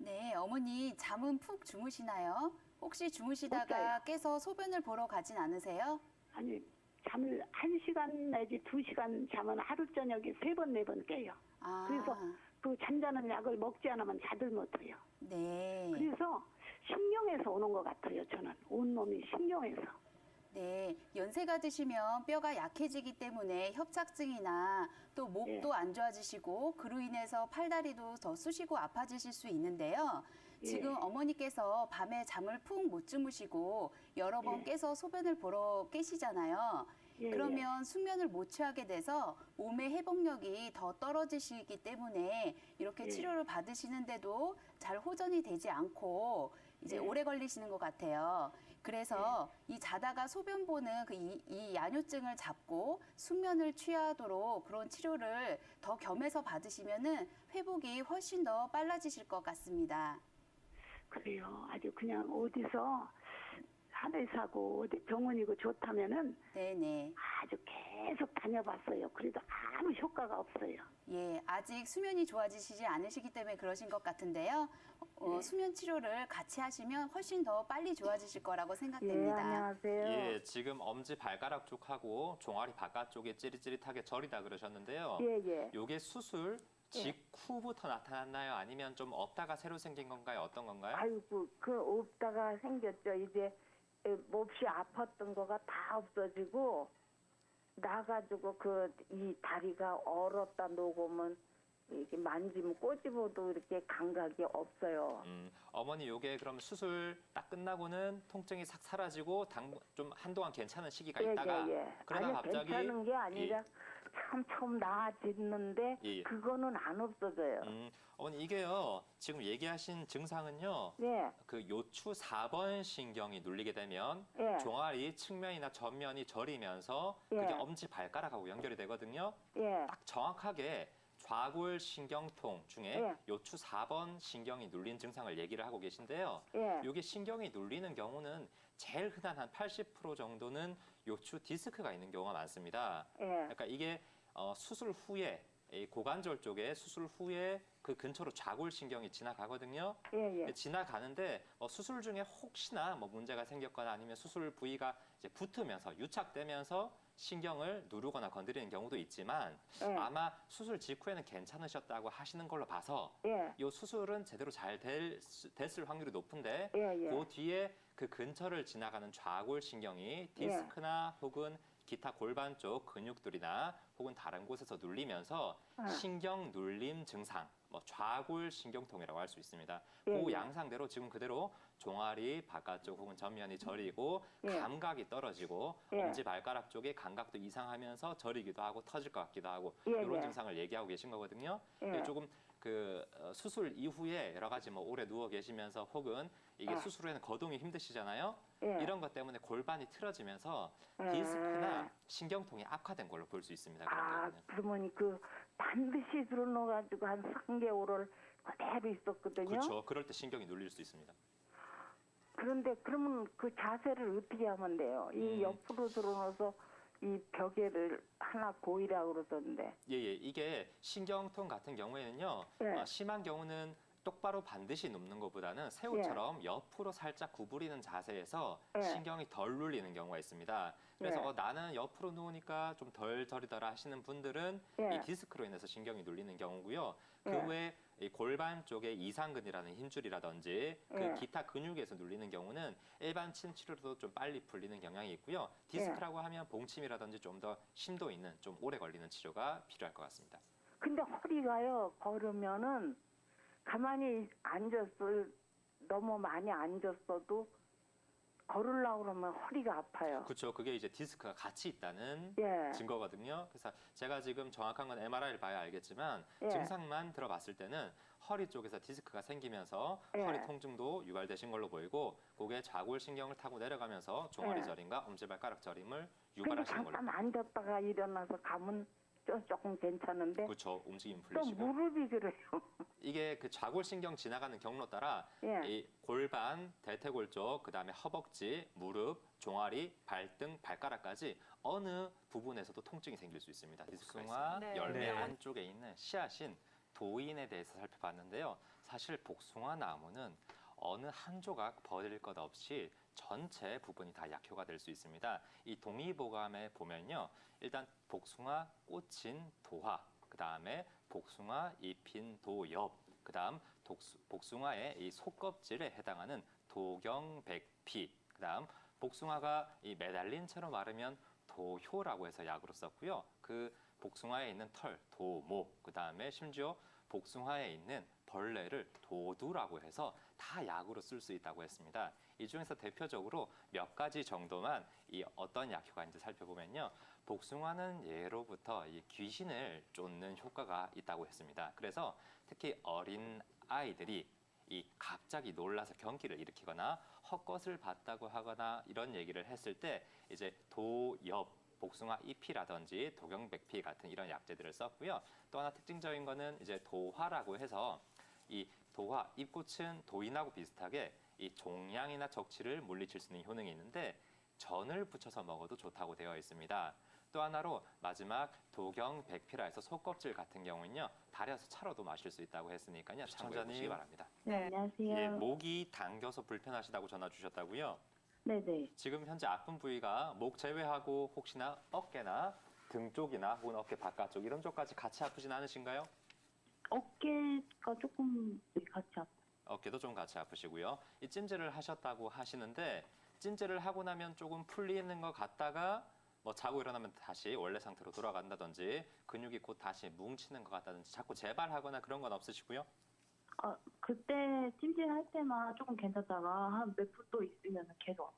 네, 어머니 잠은 푹 주무시나요? 혹시 주무시다가 못 자요. 깨서 소변을 보러 가진 않으세요? 아니, 잠을 1시간 내지 2시간 자면 하루 저녁에 3번, 4번 깨요. 아. 그래서 그 잠자는 약을 먹지 않으면 자들 못해요. 네. 그래서 신경에서 오는 것 같아요, 저는. 온몸이 신경에서. 네, 연세가 드시면 뼈가 약해지기 때문에 협착증이나 또 목도 안 좋아지시고 그로 인해서 팔다리도 더 쑤시고 아파지실 수 있는데요. 지금 어머니께서 밤에 잠을 푹 못 주무시고 여러 번 깨서 소변을 보러 깨시잖아요. 그러면 숙면을 못 취하게 돼서 몸의 회복력이 더 떨어지시기 때문에 이렇게 치료를 받으시는데도 잘 호전이 되지 않고 이제 오래 걸리시는 것 같아요. 그래서 이 자다가 소변 보는 이 야뇨증을 잡고 숙면을 취하도록 그런 치료를 더 겸해서 받으시면은 회복이 훨씬 더 빨라지실 것 같습니다. 그래요. 아주 그냥 어디서 한의사고 어디 병원이고 좋다면은 네네. 아주 계속 다녀봤어요. 그래도 아무 효과가 없어요. 예, 아직 수면이 좋아지시지 않으시기 때문에 그러신 것 같은데요. 수면 치료를 같이 하시면 훨씬 더 빨리 좋아지실 거라고 예, 생각됩니다. 안녕하세요. 예, 지금 엄지 발가락 쪽하고 종아리 바깥쪽에 찌릿찌릿하게 저리다 그러셨는데요. 예. 요게 수술 직후부터 나타났나요? 아니면 좀 없다가 새로 생긴 건가요? 어떤 건가요? 아이고, 그 없다가 생겼죠. 이제 몹시 아팠던 거가 다 없어지고 나가지고 이 다리가 얼었다 녹으면 이렇게 만지면 꼬집어도 이렇게 감각이 없어요. 어머니 요게 그럼 수술 딱 끝나고는 통증이 싹 사라지고 좀 한동안 괜찮은 시기가 있다가 그러다 아니, 갑자기 괜찮은 게 아니라 참 처음 나아지는데 그거는 안 없어져요. 어머니 이게요 지금 얘기하신 증상은요 그 요추 4번 신경이 눌리게 되면 종아리 측면이나 전면이 저리면서 그게 엄지 발가락하고 연결이 되거든요. 딱 정확하게 좌골 신경통 중에 요추 4번 신경이 눌린 증상을 얘기를 하고 계신데요. 이게 신경이 눌리는 경우는 제일 흔한 한 80% 정도는 요추 디스크가 있는 경우가 많습니다. 그러니까 이게 수술 후에 이 고관절 쪽에 수술 후에 그 근처로 좌골 신경이 지나가거든요. 지나가는데 수술 중에 혹시나 문제가 생겼거나 아니면 수술 부위가 이제 붙으면서 유착되면서 신경을 누르거나 건드리는 경우도 있지만 아마 수술 직후에는 괜찮으셨다고 하시는 걸로 봐서 이 수술은 제대로 잘 됐을 확률이 높은데 그 뒤에 그 근처를 지나가는 좌골 신경이 디스크나 혹은 기타 골반 쪽 근육들이나 혹은 다른 곳에서 눌리면서 신경 눌림 증상, 좌골 신경통이라고 할 수 있습니다. 그 양상대로 지금 그대로 종아리 바깥쪽 혹은 전면이 저리고 감각이 떨어지고 엄지 발가락 쪽에 감각도 이상하면서 저리기도 하고 터질 것 같기도 하고 이런 증상을 얘기하고 계신 거거든요. 조금 그 수술 이후에 여러 가지 오래 누워 계시면서 혹은 이게 수술 후에는 거동이 힘드시잖아요. 이런 것 때문에 골반이 틀어지면서 디스크나 신경통이 악화된 걸로 볼 수 있습니다. 그런 경우는. 그러면 반드시 들어놓아가지고 한 3개월을 그대로 있었거든요. 그렇죠. 그럴 때 신경이 눌릴 수 있습니다. 그런데 그러면 그 자세를 어떻게 하면 돼요? 이 옆으로 들어놓아서 이 벽에를 하나 고이라고 그러던데. 이게 신경통 같은 경우에는요. 심한 경우는 똑바로 반드시 눕는 것보다는 새우처럼 옆으로 살짝 구부리는 자세에서 신경이 덜 눌리는 경우가 있습니다. 그래서 나는 옆으로 누우니까 좀 덜 저리더라 하시는 분들은 이 디스크로 인해서 신경이 눌리는 경우고요. 그 외에 이 골반 쪽에 이상근이라는 힘줄이라든지 그 기타 근육에서 눌리는 경우는 일반 침 치료로도 좀 빨리 풀리는 경향이 있고요. 디스크라고 하면 봉침이라든지 좀 더 심도 있는 좀 오래 걸리는 치료가 필요할 것 같습니다. 근데 허리가요, 걸으면은 가만히 너무 많이 앉았어도 걸으려고 그러면 허리가 아파요. 그렇죠. 그게 이제 디스크가 같이 있다는 증거거든요. 그래서 제가 지금 정확한 건 MRI를 봐야 알겠지만 증상만 들어봤을 때는 허리 쪽에서 디스크가 생기면서 허리 통증도 유발되신 걸로 보이고 그게 좌골 신경을 타고 내려가면서 종아리 저림과 엄지발가락 저림을 유발하시는 걸로. 잠깐 앉았다가 일어나서 가면 조금 괜찮은데. 그렇죠. 움직임 또 풀리시고. 무릎이 그래요. 이게 그 좌골 신경 지나가는 경로 따라 이 골반, 대퇴골 쪽, 그다음에 허벅지, 무릎, 종아리, 발등, 발가락까지 어느 부분에서도 통증이 생길 수 있습니다. 디스크와 열매 안쪽에 있는 씨앗인 도인에 대해서 살펴봤는데요. 사실 복숭아 나무는 어느 한 조각 버릴 것 없이 전체 부분이 다 약효가 될 수 있습니다. 이 동의보감에 보면요. 일단 복숭아 꽃인 도화, 그 다음에 복숭아 잎인 도엽, 그 다음 복숭아의 이 속껍질에 해당하는 도경백피, 그 다음 복숭아가 이 매달린 채로 마르면 도효라고 해서 약으로 썼고요. 그 복숭아에 있는 털, 도모, 그 다음에 심지어 복숭아에 있는 벌레를 도두라고 해서 다 약으로 쓸 수 있다고 했습니다. 이 중에서 대표적으로 몇 가지 정도만 이 어떤 약효가 있는지 살펴보면요. 복숭아는 예로부터 이 귀신을 쫓는 효과가 있다고 했습니다. 그래서 특히 어린 아이들이 이 갑자기 놀라서 경기를 일으키거나 헛것을 봤다고 하거나 이런 얘기를 했을 때 이제 도엽, 복숭아 잎이라든지 도경백피 같은 이런 약재들을 썼고요. 또 하나 특징적인 거는 이제 도화라고 해서 이 도화, 잎꽃은 도인하고 비슷하게 이 종양이나 적치를 물리칠 수 있는 효능이 있는데 전을 붙여서 먹어도 좋다고 되어 있습니다. 또 하나로 마지막 도경백피라 해서 속껍질 같은 경우는요. 달여서 차로도 마실 수 있다고 했으니까요. 참고해 보시기 바랍니다. 네, 안녕하세요. 예, 목이 당겨서 불편하시다고 전화 주셨다고요? 네네. 지금 현재 아픈 부위가 목 제외하고 혹시나 어깨나 등 쪽이나 혹은 어깨 바깥쪽 이런 쪽까지 같이 아프진 않으신가요? 어깨가 조금 같이 아파요. 어깨도 좀 같이 아프시고요. 이 찜질을 하셨다고 하시는데 찜질을 하고 나면 조금 풀리는 것 같다가 뭐 자고 일어나면 다시 원래 상태로 돌아간다든지 근육이 곧 다시 뭉치는 것 같다든지 자꾸 재발하거나 그런 건 없으시고요? 그때 찜질할 때만 조금 괜찮다가 한 몇 분 또 있으면 계속.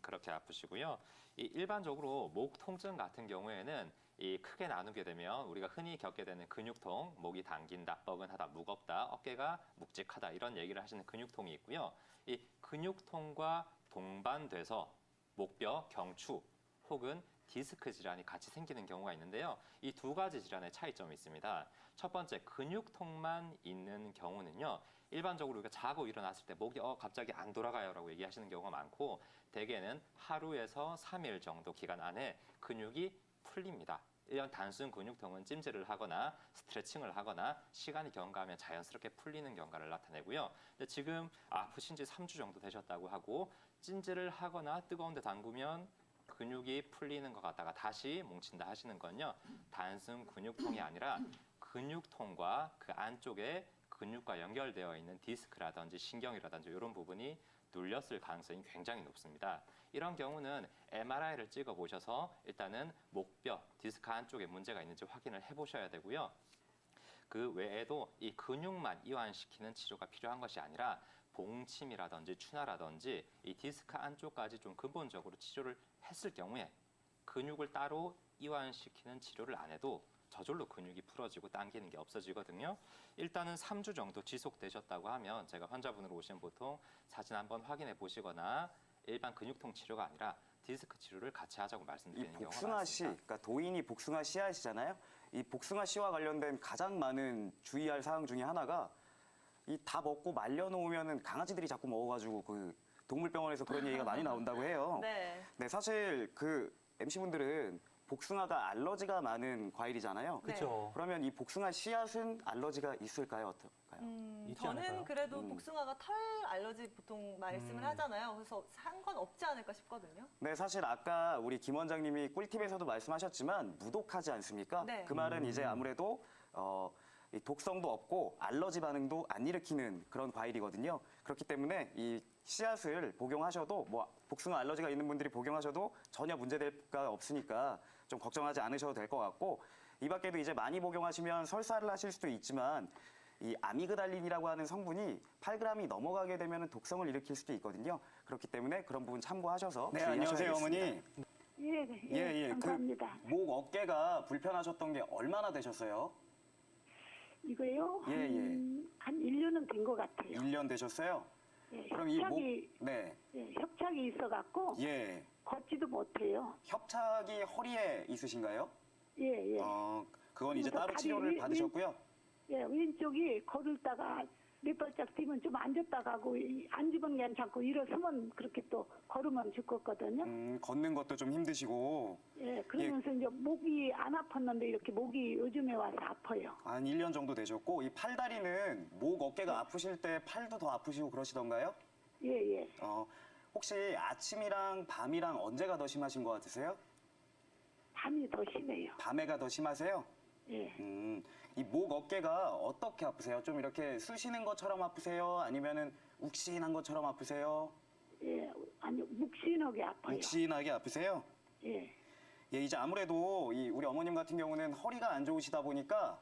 그렇게 아프시고요. 이 일반적으로 목 통증 같은 경우에는 이 크게 나누게 되면 우리가 흔히 겪게 되는 근육통, 목이 당긴다, 뻐근하다, 무겁다, 어깨가 묵직하다 이런 얘기를 하시는 근육통이 있고요. 이 근육통과 동반돼서 목뼈, 경추 혹은 디스크 질환이 같이 생기는 경우가 있는데요. 이 두 가지 질환의 차이점이 있습니다. 첫 번째, 근육통만 있는 경우는요. 일반적으로 우리가 자고 일어났을 때 목이 갑자기 안 돌아가요라고 얘기하시는 경우가 많고 대개는 하루에서 3일 정도 기간 안에 근육이 풀립니다. 이런 단순 근육통은 찜질을 하거나 스트레칭을 하거나 시간이 경과하면 자연스럽게 풀리는 경과를 나타내고요. 근데 지금 아프신 지 3주 정도 되셨다고 하고 찜질을 하거나 뜨거운 데 담그면 근육이 풀리는 것 같다가 다시 뭉친다 하시는 건요. 단순 근육통이 아니라 근육통과 그 안쪽에 근육과 연결되어 있는 디스크라든지 신경이라든지 이런 부분이 눌렸을 가능성이 굉장히 높습니다. 이런 경우는 MRI를 찍어 보셔서 일단은 목뼈, 디스크 안쪽에 문제가 있는지 확인을 해보셔야 되고요. 그 외에도 이 근육만 이완시키는 치료가 필요한 것이 아니라 봉침이라든지 추나라든지 이 디스크 안쪽까지 좀 근본적으로 치료를 했을 경우에 근육을 따로 이완시키는 치료를 안 해도 저절로 근육이 풀어지고 당기는 게 없어지거든요. 일단은 3주 정도 지속되셨다고 하면 제가 환자분으로 오시면 보통 사진 한번 확인해 보시거나 일반 근육통 치료가 아니라 디스크 치료를 같이 하자고 말씀드리는 경우가 많습니다. 복숭아 씨, 그러니까 도인이 복숭아 씨앗이잖아요. 이 복숭아 씨와 관련된 가장 많은 주의할 사항 중에 하나가 이 다 먹고 말려놓으면은 강아지들이 자꾸 먹어가지고 그 동물병원에서 그런 얘기가 많이 나온다고 해요. 네. 네, 사실 그 MC분들은 복숭아가 알러지가 많은 과일이잖아요. 그쵸. 그러면 이 복숭아 씨앗은 알러지가 있을까요? 어떨까요? 있지 저는 않을까요? 그래도 복숭아가 털 알러지 보통 말씀을 하잖아요. 그래서 상관없지 않을까 싶거든요. 네, 사실 아까 우리 김 원장님이 꿀팁에서도 말씀하셨지만 무독하지 않습니까? 네. 그 말은 이제 아무래도 이 독성도 없고 알러지 반응도 안 일으키는 그런 과일이거든요. 그렇기 때문에 이 씨앗을 복용하셔도 뭐 복숭아 알러지가 있는 분들이 복용하셔도 전혀 문제될 거 없으니까 좀 걱정하지 않으셔도 될 것 같고 이 밖에도 이제 많이 복용하시면 설사를 하실 수도 있지만 이 아미그달린이라고 하는 성분이 8g이 넘어가게 되면 독성을 일으킬 수도 있거든요. 그렇기 때문에 그런 부분 참고하셔서 네, 주의하셔야겠습니다. 안녕하세요, 어머니. 예, 감사합니다. 목 어깨가 불편하셨던 게 얼마나 되셨어요? 이거요? 예, 예. 한 1년은 된 것 같아요. 1년 되셨어요? 예, 그럼 이 목, 협착이, 네, 협착이 있어갖고 예. 걷지도 못해요. 협착이 허리에 있으신가요? 예, 예. 그건 이제 그래서 따로 다리 치료를 위- 받으셨고요. 예, 왼쪽이 걸을다가 몇 발짝 뛰면 좀 앉았다 가고 앉으면 괜찮고 일어서면 그렇게 또 걸으면 죽겠거든요. 걷는 것도 좀 힘드시고 예, 그러면서 이제 목이 안 아팠는데 이렇게 목이 요즘에 와서 아파요. 한 1년 정도 되셨고 이 팔다리는 목 어깨가 아프실 때 팔도 더 아프시고 그러시던가요? 예, 예. 혹시 아침이랑 밤이랑 언제가 더 심하신 것 같으세요? 밤이 더 심해요. 밤에가 더 심하세요? 예. 이 목 어깨가 어떻게 아프세요? 좀 이렇게 쑤시는 것처럼 아프세요? 아니면은 욱신한 것처럼 아프세요? 예, 아니 묵신하게 아파요. 욱신하게 아프세요? 예. 예, 이제 아무래도 우리 어머님 같은 경우는 허리가 안 좋으시다 보니까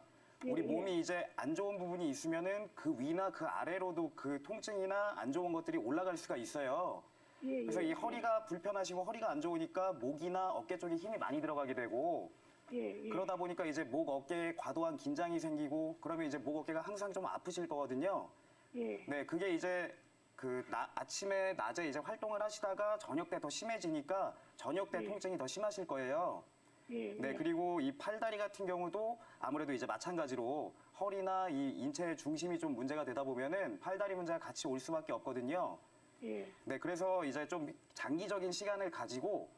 우리 예, 몸이 이제 안 좋은 부분이 있으면은 그 위나 그 아래로도 그 통증이나 안 좋은 것들이 올라갈 수가 있어요. 예, 그래서 예, 이 허리가 불편하시고 허리가 안 좋으니까 목이나 어깨 쪽에 힘이 많이 들어가게 되고 예, 예. 그러다 보니까 이제 목 어깨에 과도한 긴장이 생기고 그러면 이제 목 어깨가 항상 좀 아프실 거거든요. 예. 네, 그게 이제 아침에 낮에 이제 활동을 하시다가 저녁 때 더 심해지니까 저녁 때 통증이 더 심하실 거예요. 예, 네, 예. 그리고 이 팔다리 같은 경우도 아무래도 이제 마찬가지로 허리나 이 인체의 중심이 좀 문제가 되다 보면은 팔다리 문제가 같이 올 수밖에 없거든요. 예. 네, 그래서 이제 좀 장기적인 시간을 가지고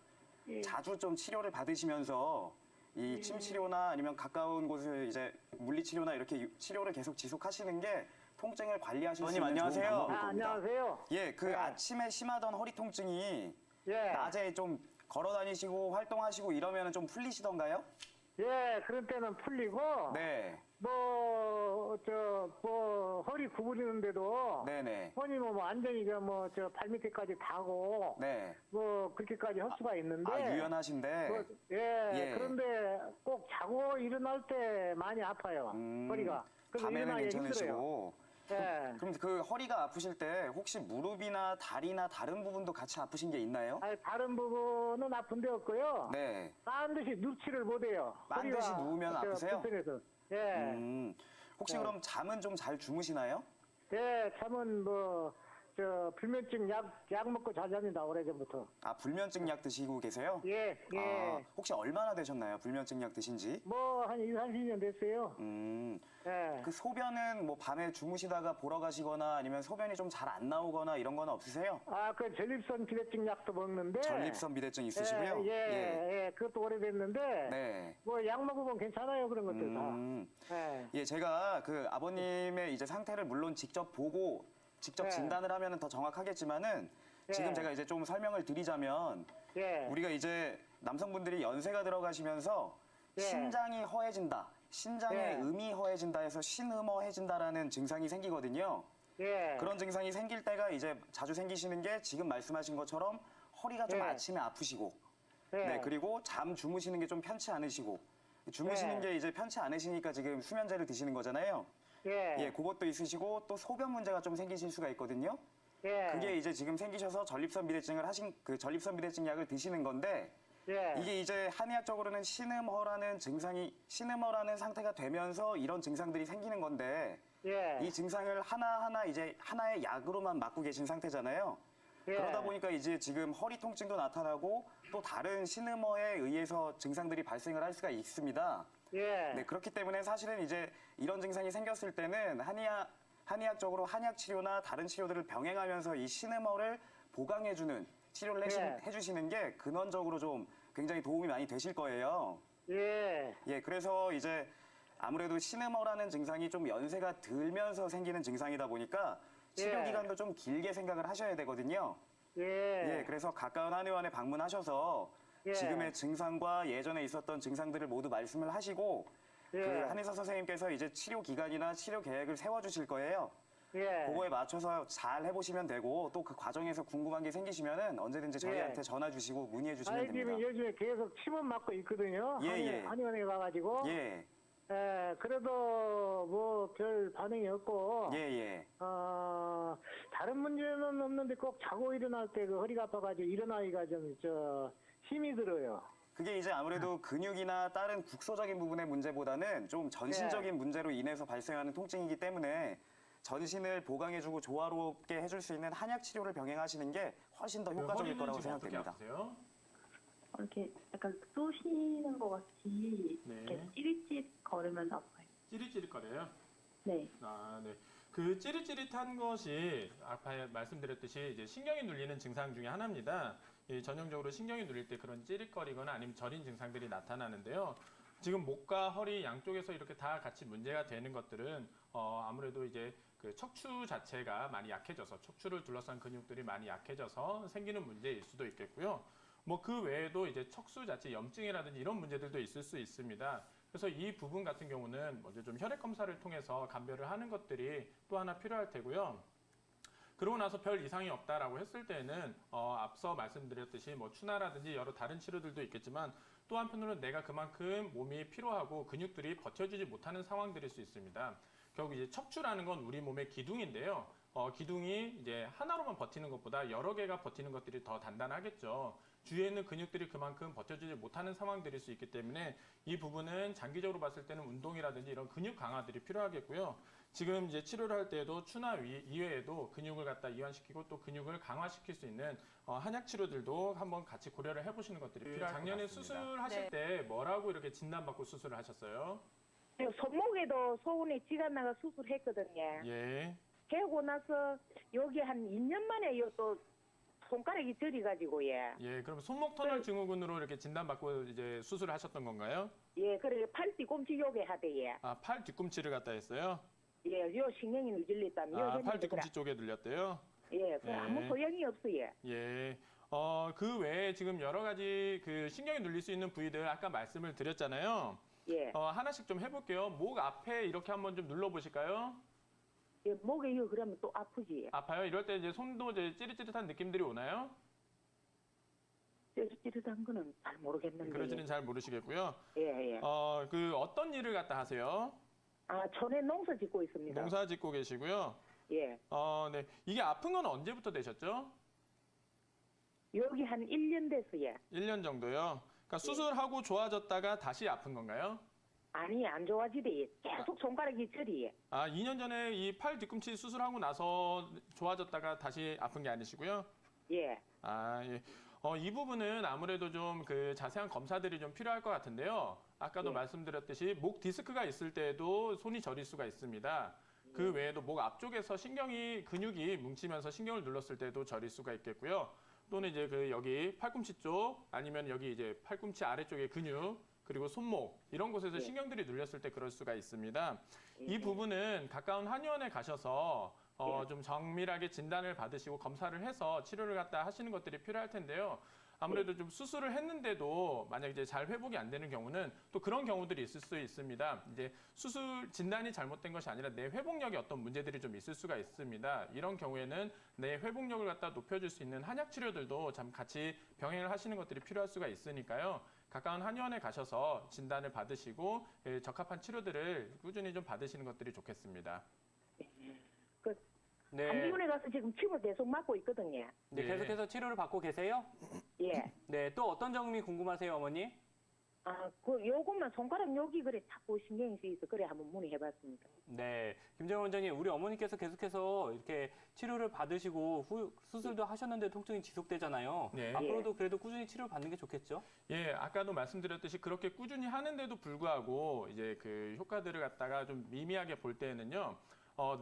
예. 자주 좀 치료를 받으시면서 이 침 치료나 아니면 가까운 곳을 이제 물리 치료나 이렇게 치료를 계속 지속하시는 게 통증을 관리하실 수 있는 좋은 방법일 겁니다. 안녕하세요. 예, 그 아침에 심하던 허리 통증이 예. 낮에 좀 걸어 다니시고 활동하시고 이러면 좀 풀리시던가요? 예, 그런 때는 풀리고, 네. 허리 구부리는데도, 네네. 손이 완전히 발 밑에까지 닿고, 네. 그렇게까지 할 수가 있는데. 유연하신데. 예, 그런데 꼭 자고 일어날 때 많이 아파요. 허리가. 그래서 밤에는 일어나기 힘들어요. 괜찮으시고. 예. 그럼 그 허리가 아프실 때 혹시 무릎이나 다리나 다른 부분도 같이 아프신 게 있나요? 아니, 다른 부분은 아픈 데 없고요. 네. 반드시 눕지를 못해요. 반드시 허리가 누우면 아프세요? 불편해서. 예. 혹시 그럼 잠은 좀 잘 주무시나요? 예, 잠은 불면증 약 먹고 자자입니다, 오래전부터. 아, 불면증 약 드시고 계세요? 예, 예. 아, 혹시 얼마나 되셨나요? 불면증 약 드신지? 한 20, 30년 됐어요. 예. 그 소변은 뭐 밤에 주무시다가 보러 가시거나 아니면 소변이 좀 잘 안 나오거나 이런 건 없으세요? 전립선 비대증 약도 먹는데. 전립선 비대증 있으시고요? 예. 그것도 오래됐는데. 네. 약 먹으면 괜찮아요, 그런 것들 다. 예. 예, 제가 그 아버님의 이제 상태를 물론 직접 보고 직접 네. 진단을 하면은 더 정확하겠지만은 지금 제가 이제 좀 설명을 드리자면 예. 우리가 이제 남성분들이 연세가 들어가시면서 예. 신장이 허해진다, 신장의 예. 음이 허해진다 해서 신음허해진다라는 증상이 생기거든요. 예. 그런 증상이 생길 때가 이제 자주 생기시는 게 지금 말씀하신 것처럼 허리가 좀 예. 아침에 아프시고 예. 네, 그리고 잠 주무시는 게 좀 편치 않으시고 주무시는 예. 게 이제 편치 않으시니까 지금 수면제를 드시는 거잖아요. 예. 그것도 있으시고 또 소변 문제가 좀 생기실 수가 있거든요. 예. 그게 이제 지금 생기셔서 전립선 비대증을 하신 그 전립선 비대증 약을 드시는 건데 예. 이게 이제 한의학적으로는 신음허라는 상태가 되면서 이런 증상들이 생기는 건데 예. 이 증상을 하나하나 이제 하나의 약으로만 맡고 계신 상태잖아요. 예. 그러다 보니까 이제 지금 허리 통증도 나타나고 또 다른 신음허에 의해서 증상들이 발생을 할 수가 있습니다. 예. 네, 그렇기 때문에 사실은 이제 이런 증상이 생겼을 때는 한의학적으로 한약 치료나 다른 치료들을 병행하면서 이 신음허를 보강해주는 치료를 해주시는 게 근원적으로 좀 굉장히 도움이 많이 되실 거예요. 예. 예, 그래서 이제 아무래도 신음허라는 증상이 좀 연세가 들면서 생기는 증상이다 보니까 치료 기간도 좀 길게 생각을 하셔야 되거든요. 예. 그래서 가까운 한의원에 방문하셔서 지금의 증상과 예전에 있었던 증상들을 모두 말씀을 하시고 그 한의사 선생님께서 이제 치료 기간이나 치료 계획을 세워주실 거예요. 그거에 맞춰서 잘 해보시면 되고 또 그 과정에서 궁금한 게 생기시면은 언제든지 저희한테 전화 주시고 문의해 주시면 됩니다. 아이들이 요즘에 계속 침원 맞고 있거든요. 예. 한의원에 가가지고. 예, 그래도 별 반응이 없고. 예. 다른 문제는 없는데 꼭 자고 일어날 때 그 허리가 아파가지고 일어나기가 좀 힘이 들어요. 그게 이제 아무래도 근육이나 다른 국소적인 부분의 문제보다는 좀 전신적인 문제로 인해서 발생하는 통증이기 때문에 전신을 보강해주고 조화롭게 해줄 수 있는 한약 치료를 병행하시는 게 훨씬 더 효과적일 거라고 생각됩니다. 이렇게 약간 쏘시는 것 같이 네. 이렇게 찌릿찌릿 걸으면서 아파요. 찌릿찌릿거려요? 네. 아, 네. 그 찌릿찌릿한 것이 아까 말씀드렸듯이 이제 신경이 눌리는 증상 중에 하나입니다. 이 전형적으로 신경이 눌릴 때 그런 찌릿거리거나 아니면 저린 증상들이 나타나는데요. 지금 목과 허리 양쪽에서 이렇게 다 같이 문제가 되는 것들은 아무래도 이제 그 척추 자체가 많이 약해져서 척추를 둘러싼 근육들이 많이 약해져서 생기는 문제일 수도 있겠고요. 뭐 그 외에도 이제 척수 자체 염증이라든지 이런 문제들도 있을 수 있습니다. 그래서 이 부분 같은 경우는 먼저 좀 혈액 검사를 통해서 감별을 하는 것들이 또 하나 필요할 테고요. 그러고 나서 별 이상이 없다라고 했을 때는 앞서 말씀드렸듯이 뭐 추나라든지 여러 다른 치료들도 있겠지만 또 한편으로는 내가 그만큼 몸이 피로하고 근육들이 버텨주지 못하는 상황들일 수 있습니다. 결국 이제 척추라는 건 우리 몸의 기둥인데요. 기둥이 이제 하나로만 버티는 것보다 여러 개가 버티는 것들이 더 단단하겠죠. 주위에 있는 근육들이 그만큼 버텨주지 못하는 상황들일 수 있기 때문에 이 부분은 장기적으로 봤을 때는 운동이라든지 이런 근육 강화들이 필요하겠고요. 지금 이제 치료를 할 때에도 추나 이외에도 근육을 갖다 이완시키고 또 근육을 강화시킬 수 있는 한약 치료들도 한번 같이 고려를 해보시는 것들이 필요할 것 같습니다. 작년에 수술하실 네. 때 뭐라고 이렇게 진단받고 수술을 하셨어요? 손목에도 소원이 쥐가 나가 수술했거든요. 예. 하고 나서 여기 한 2년 만에 또 손가락이 저리가지고 예. 예, 그럼 손목 터널 증후군으로 이렇게 진단받고 이제 수술을 하셨던 건가요? 예, 그래 팔 뒤꿈치 요게 하대 예. 아, 팔 뒤꿈치를 갖다 했어요? 예, 요 신경이 누질렸다면 아, 팔 뒤꿈치 쪽에 눌렸대요? 예, 그 예. 아무 소용이 없어요. 예. 그 외에 지금 여러 가지 그 신경이 눌릴 수 있는 부위들 아까 말씀을 드렸잖아요. 예. 하나씩 좀 해볼게요. 목 앞에 이렇게 한번 좀 눌러보실까요? 예, 목에 이거 그러면 또 아프지. 아파요? 이럴 때 이제 손도 이제 찌릿찌릿한 느낌들이 오나요? 찌릿찌릿한 거는 잘 모르겠는데. 그러지는 잘 모르시겠고요. 예, 예. 그 어떤 일을 갖다 하세요? 아, 전에 농사 짓고 있습니다. 농사 짓고 계시고요. 예. 네. 이게 아픈 건 언제부터 되셨죠? 여기 한 1년 됐어요. 1년 정도요. 그러니까 수술하고 좋아졌다가 다시 아픈 건가요? 아니, 안 좋아지대. 계속 손가락이 저리. 2년 전에 이 팔 뒤꿈치 수술하고 나서 좋아졌다가 다시 아픈 게 아니시고요? 예. 예. 이 부분은 아무래도 좀 그 자세한 검사들이 좀 필요할 것 같은데요. 아까도 예. 말씀드렸듯이 목 디스크가 있을 때에도 손이 저릴 수가 있습니다. 그 외에도 목 앞쪽에서 근육이 뭉치면서 신경을 눌렀을 때도 저릴 수가 있겠고요. 또는 이제 그 여기 팔꿈치 쪽 아니면 여기 이제 팔꿈치 아래쪽의 근육 그리고 손목 이런 곳에서 예. 신경들이 눌렸을 때 그럴 수가 있습니다. 이 예. 부분은 가까운 한의원에 가셔서 예. 좀 정밀하게 진단을 받으시고 검사를 해서 치료를 갖다 하시는 것들이 필요할 텐데요. 아무래도 좀 수술을 했는데도 만약 이제 잘 회복이 안 되는 경우는 또 그런 경우들이 있을 수 있습니다. 이제 수술 진단이 잘못된 것이 아니라 내 회복력에 어떤 문제들이 좀 있을 수가 있습니다. 이런 경우에는 내 회복력을 갖다 높여줄 수 있는 한약 치료들도 참 같이 병행을 하시는 것들이 필요할 수가 있으니까요. 가까운 한의원에 가셔서 진단을 받으시고 적합한 치료들을 꾸준히 좀 받으시는 것들이 좋겠습니다. 네. 한의원에 가서 지금 침을 계속 맞고 있거든요. 네, 예. 계속해서 치료를 받고 계세요? 예. 네, 또 어떤 점이 궁금하세요, 어머니? 요것만 손가락 여기 그래 자꾸 신경이 쓰여서 그래 한번 문의해봤습니다. 네, 김정은 원장님, 우리 어머니께서 계속해서 이렇게 치료를 받으시고 수술도 하셨는데 통증이 지속되잖아요. 네. 앞으로도 그래도 꾸준히 치료를 받는 게 좋겠죠? 예, 아까도 말씀드렸듯이 그렇게 꾸준히 하는데도 불구하고 이제 그 효과들을 갖다가 좀 미미하게 볼 때에는요.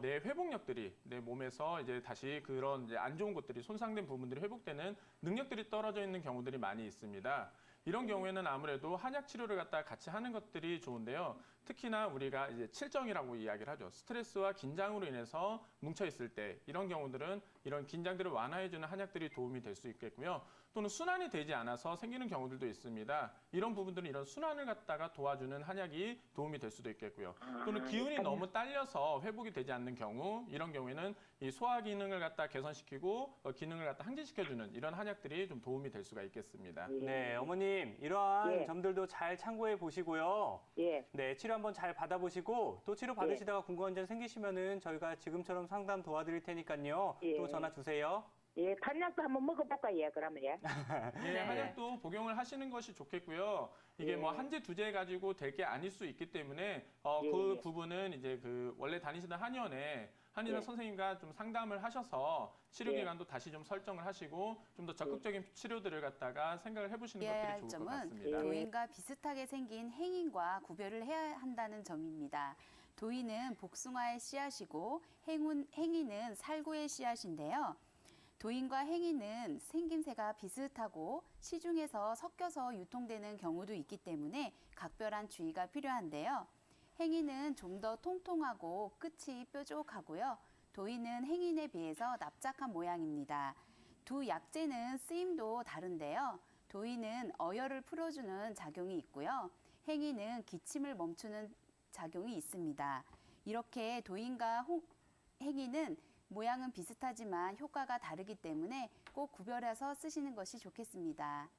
내 회복력들이 내 몸에서 이제 다시 그런 이제 안 좋은 것들이 손상된 부분들이 회복되는 능력들이 떨어져 있는 경우들이 많이 있습니다. 이런 경우에는 아무래도 한약 치료를 갖다 같이 하는 것들이 좋은데요. 특히나 우리가 이제 칠정이라고 이야기를 하죠. 스트레스와 긴장으로 인해서 뭉쳐 있을 때 이런 경우들은 이런 긴장들을 완화해주는 한약들이 도움이 될 수 있겠고요. 또는 순환이 되지 않아서 생기는 경우들도 있습니다. 이런 부분들은 이런 순환을 갖다가 도와주는 한약이 도움이 될 수도 있겠고요. 또는 기운이 너무 딸려서 회복이 되지 않는 경우, 이런 경우에는 이 소화 기능을 갖다 개선시키고 기능을 갖다 항진시켜주는 이런 한약들이 좀 도움이 될 수가 있겠습니다. 네, 어머님, 이러한 예. 점들도 잘 참고해 보시고요. 예. 네, 치료 한번 잘 받아보시고 또 치료 받으시다가 궁금한 점 생기시면은 저희가 지금처럼 상담 도와드릴 테니까요. 예. 또 전화 주세요. 예, 단약도 한번 먹어볼까 예, 그러면 예. 예, 네. 한약도 복용을 하시는 것이 좋겠고요. 이게 예. 뭐 한제 두제 가지고 될 게 아닐 수 있기 때문에 예, 그 예. 부분은 이제 그 원래 다니시던 한의원에 한의사 예. 선생님과 좀 상담을 하셔서 치료 예. 기간도 다시 좀 설정을 하시고 좀 더 적극적인 치료들을 갖다가 생각을 해보시는 피해야 것들이 할 좋을 것 점은 같습니다. 노인과 비슷하게 생긴 행인과 구별을 해야 한다는 점입니다. 도의는 복숭아의 씨앗이고 행이는 살구의 씨앗인데요. 도인과 행이는 생김새가 비슷하고 시중에서 섞여서 유통되는 경우도 있기 때문에 각별한 주의가 필요한데요. 행이는 좀 더 통통하고 끝이 뾰족하고요. 도인은 행인에 비해서 납작한 모양입니다. 두 약재는 쓰임도 다른데요. 도인은 어혈을 풀어주는 작용이 있고요. 행이는 기침을 멈추는 작용이 있습니다. 이렇게 도인과 행이는 모양은 비슷하지만 효과가 다르기 때문에 꼭 구별해서 쓰시는 것이 좋겠습니다.